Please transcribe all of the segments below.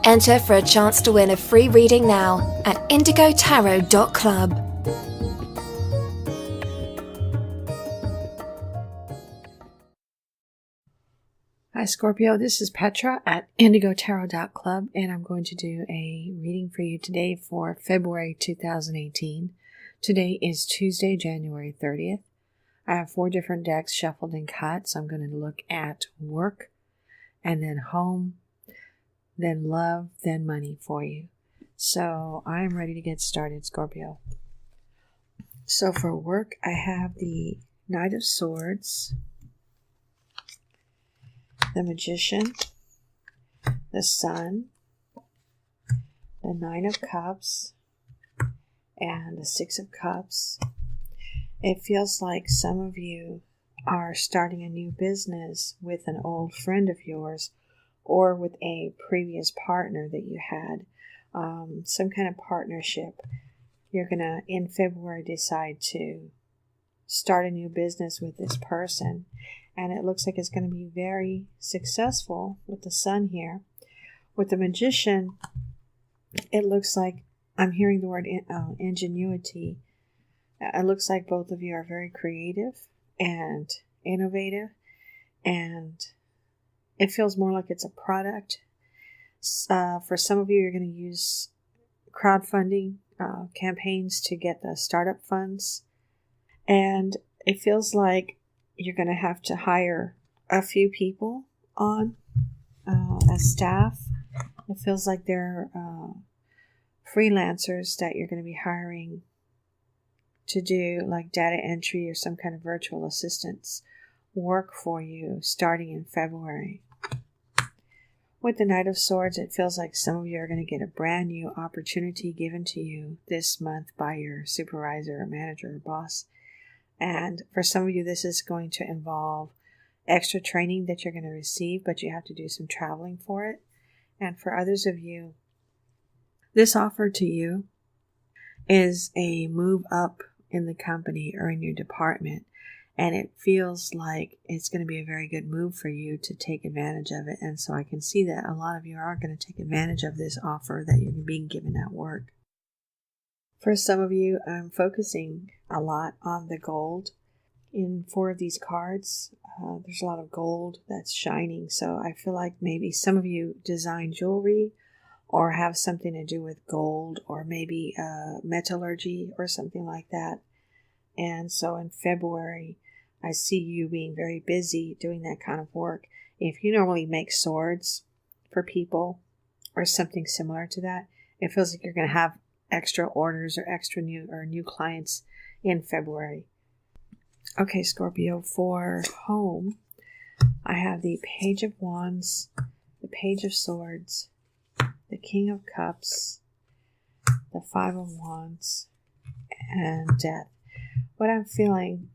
Enter for a chance to win a free reading now at IndigoTarot.club. Hi Scorpio, this is Petra at IndigoTarot.club, and I'm going to do a reading for you today for February 2018. Today is Tuesday, January 30th. I have 4 different decks shuffled and cut, so I'm going to look at work, and then home, then love, then money for you. So I'm ready to get started, Scorpio. So for work, I have the Knight of Swords, the Magician, the Sun, the Nine of Cups, and the Six of Cups. It feels like some of you are starting a new business with an old friend of yours or with a previous partner that you had. Some kind of partnership. You're going to, in February, decide to start a new business with this person. And it looks like it's going to be very successful with the Sun here. With the Magician, it looks like I'm hearing the word ingenuity. It looks like both of you are very creative and innovative. And it feels more like it's a product. For some of you, you're going to use crowdfunding campaigns to get the startup funds. And it feels like you're going to have to hire a few people on as staff. It feels like they're freelancers that you're going to be hiring to do like data entry or some kind of virtual assistance work for you starting in February. With the Knight of Swords, it feels like some of you are going to get a brand new opportunity given to you this month by your supervisor or manager or boss. And for some of you, this is going to involve extra training that you're going to receive, but you have to do some traveling for it. And for others of you, this offer to you is a move up in the company or in your department. And it feels like it's going to be a very good move for you to take advantage of it. And so I can see that a lot of you are going to take advantage of this offer that you're being given at work. For some of you, I'm focusing a lot on the gold. In 4 of these cards, there's a lot of gold that's shining. So I feel like maybe some of you design jewelry or have something to do with gold or maybe metallurgy or something like that. And so in February, I see you being very busy doing that kind of work. If you normally make swords for people or something similar to that, it feels like you're going to have extra orders or extra new clients in February. Okay, Scorpio, for home, I have the Page of Wands, the Page of Swords, the King of Cups, the Five of Wands, and Death. What I'm feeling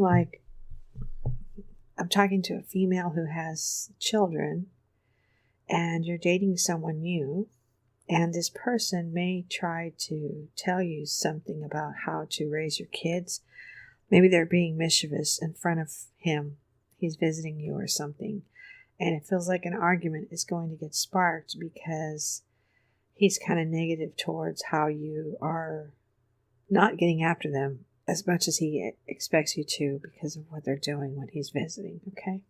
like I'm talking to a female who has children, and you're dating someone new, and this person may try to tell you something about how to raise your kids. Maybe they're being mischievous in front of him. He's visiting you or something. And it feels like an argument is going to get sparked because he's kind of negative towards how you are not getting after them as much as he expects you to because of what they're doing when he's visiting, okay?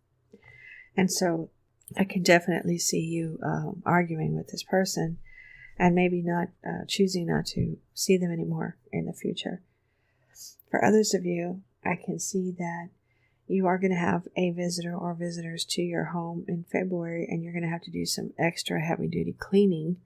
And so I can definitely see you arguing with this person and maybe not choosing not to see them anymore in the future. For others of you, I can see that you are going to have a visitor or visitors to your home in February, and you're going to have to do some extra heavy-duty cleaning.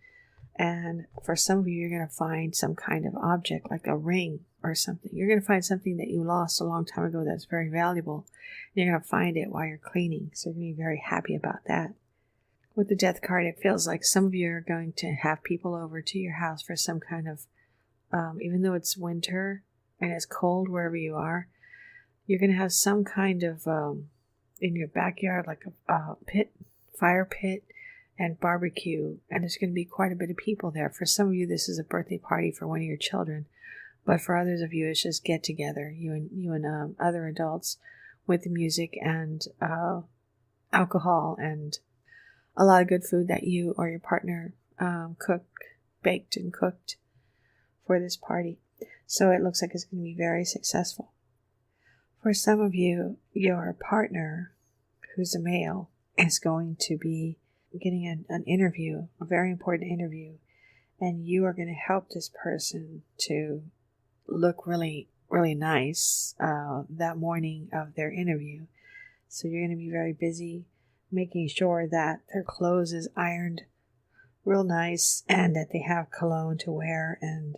And for some of you, you're going to find some kind of object like a ring or something. You're going to find something that you lost a long time ago that's very valuable. You're going to find it while you're cleaning, so you're going to be very happy about that. With the Death card, it feels like some of you are going to have people over to your house for some kind of, even though it's winter and it's cold wherever you are, you're going to have some kind of, in your backyard, like a pit, fire pit, and barbecue, and there's going to be quite a bit of people there. For some of you, this is a birthday party for one of your children, but for others of you, it's just get together, you and other adults, with the music and alcohol and a lot of good food that you or your partner baked and cooked for this party. So it looks like it's going to be very successful. For some of you, your partner, who's a male, is going to be getting an interview, a very important interview, and you are going to help this person to look really, really nice that morning of their interview. So you're going to be very busy making sure that their clothes is ironed real nice and that they have cologne to wear and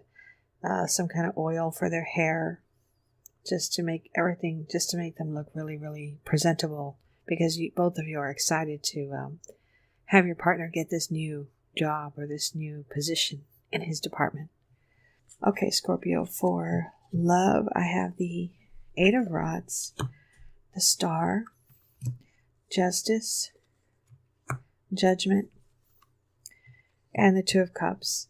some kind of oil for their hair, just to make them look really, really presentable, because both of you are excited to have your partner get this new job or this new position in his department. Okay, Scorpio, for love, I have the Eight of Rods, the Star, Justice, Judgment, and the Two of Cups.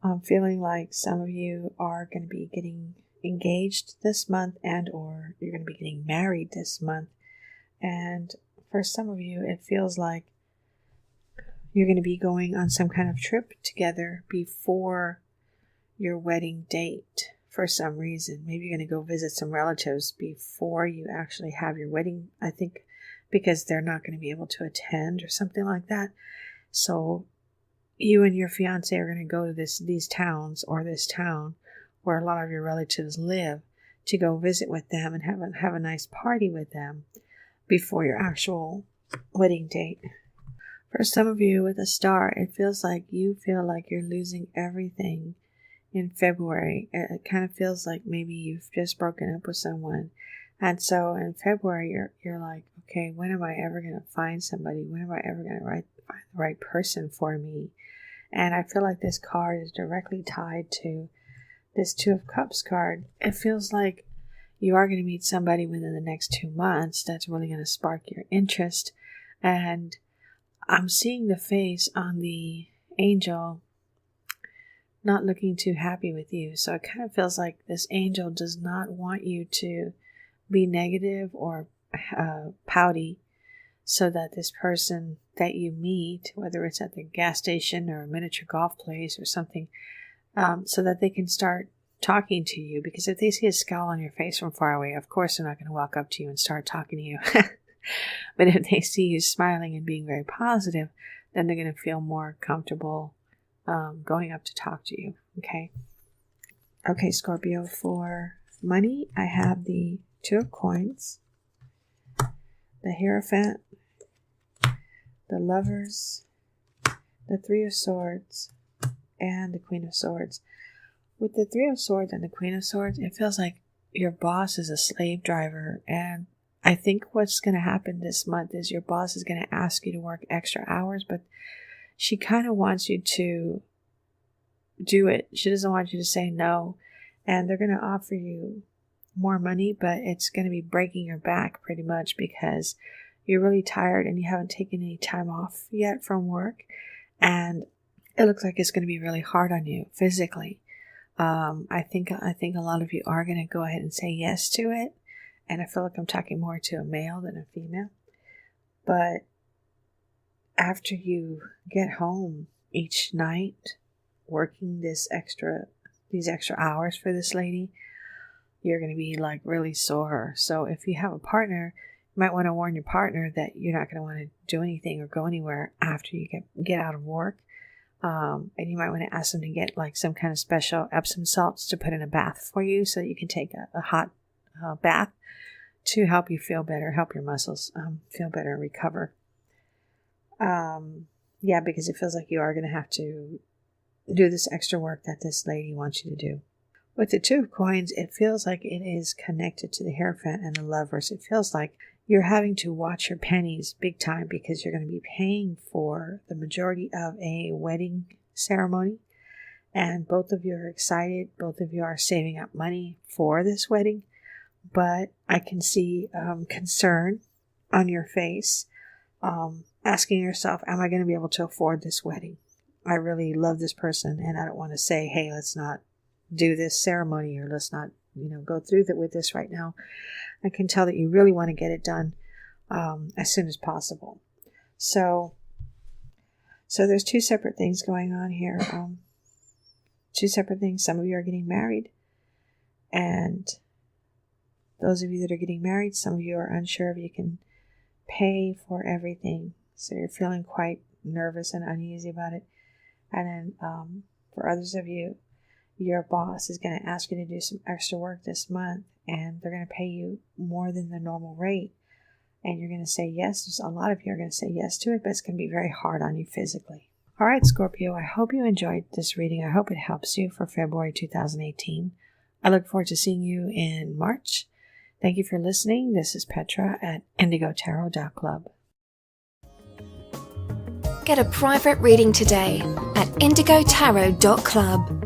I'm feeling like some of you are going to be getting engaged this month, and or you're going to be getting married this month. And for some of you, it feels like you're going to be going on some kind of trip together before your wedding date for some reason. Maybe you're going to go visit some relatives before you actually have your wedding, I think, because they're not going to be able to attend or something like that. So you and your fiance are going to go to these towns or this town where a lot of your relatives live to go visit with them and have a nice party with them before your actual wedding date. For some of you with a Star, it feels like you feel like you're losing everything in February. It kind of feels like maybe you've just broken up with someone. And so in February, you're like, okay, when am I ever going to find somebody? When am I ever going to find the right person for me? And I feel like this card is directly tied to this Two of Cups card. It feels like you are going to meet somebody within the next 2 months that's really going to spark your interest. And I'm seeing the face on the angel not looking too happy with you. So it kind of feels like this angel does not want you to be negative or pouty, so that this person that you meet, whether it's at the gas station or a miniature golf place or something, so that they can start talking to you. Because if they see a scowl on your face from far away, of course they're not going to walk up to you and start talking to you. But if they see you smiling and being very positive, then they're going to feel more comfortable going up to talk to you. Okay, Scorpio, for money, I have the Two of Coins, the Hierophant, the Lovers, the Three of Swords, and the Queen of Swords. With the Three of Swords and the Queen of Swords, it feels like your boss is a slave driver, and I think what's going to happen this month is your boss is going to ask you to work extra hours, but she kind of wants you to do it. She doesn't want you to say no, and they're going to offer you more money, but it's going to be breaking your back pretty much because you're really tired and you haven't taken any time off yet from work, and it looks like it's going to be really hard on you physically. I think a lot of you are going to go ahead and say yes to it, and I feel like I'm talking more to a male than a female. But after you get home each night, working these extra hours for this lady, you're going to be like really sore. So if you have a partner, you might want to warn your partner that you're not going to want to do anything or go anywhere after you get out of work. And you might want to ask them to get like some kind of special Epsom salts to put in a bath for you so that you can take a hot bath to help you feel better, help your muscles feel better and recover. Because it feels like you are going to have to do this extra work that this lady wants you to do. With the Two of Coins, it feels like it is connected to the Hierophant and the Lovers. It feels like you're having to watch your pennies big time because you're going to be paying for the majority of a wedding ceremony. And both of you are excited. Both of you are saving up money for this wedding. But I can see concern on your face, asking yourself, am I going to be able to afford this wedding? I really love this person, and I don't want to say, hey, let's not do this ceremony, or let's not, go through with this right now. I can tell that you really want to get it done as soon as possible. So there's two separate things going on here. Two separate things. Some of you are getting married, and those of you that are getting married, some of you are unsure if you can pay for everything. So you're feeling quite nervous and uneasy about it. And then for others of you, your boss is going to ask you to do some extra work this month, and they're going to pay you more than the normal rate. And you're going to say yes. Just a lot of you are going to say yes to it, but it's going to be very hard on you physically. All right, Scorpio, I hope you enjoyed this reading. I hope it helps you for February 2018. I look forward to seeing you in March. Thank you for listening. This is Petra at IndigoTarot.club. Get a private reading today at IndigoTarot.club.